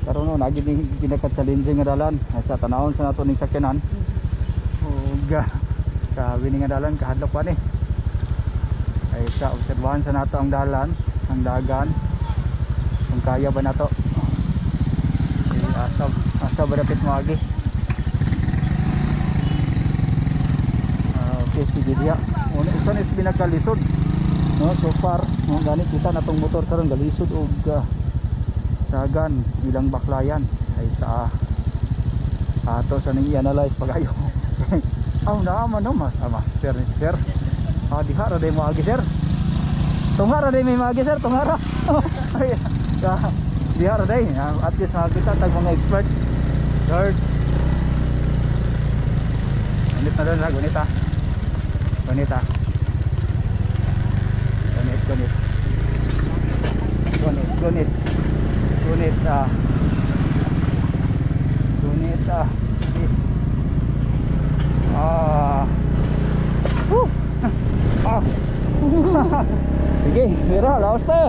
karon no nagi ginaka-challenging nga dalan sa tanawon sa nato ning sakyanan. Uga grabe ni nga dalan kahadlok pa ni. Ay sa obserbahan sa nato ang dalan, ang dagan. Kung kaya ba nato. Asa ba dapat moagi? Okay, sige diya. Usan is pinagkalisod. No, so far, no, gani kita natong motor karon galisod og dagan ilang baklayan ay sa ato sa ning i-analyze pagayo. Aw naman no master ni sir. Diha ra day moagi sir. Tunghara day may moagi sir, tunghara. Ay, diha ra day at least makita tag mga expert. Lord. Gunit na doon, gunit ha. Gunit ha. Gunit, gunit. Gunit, gunit. Gunit gunit sige. Sige, mira, laos tayo.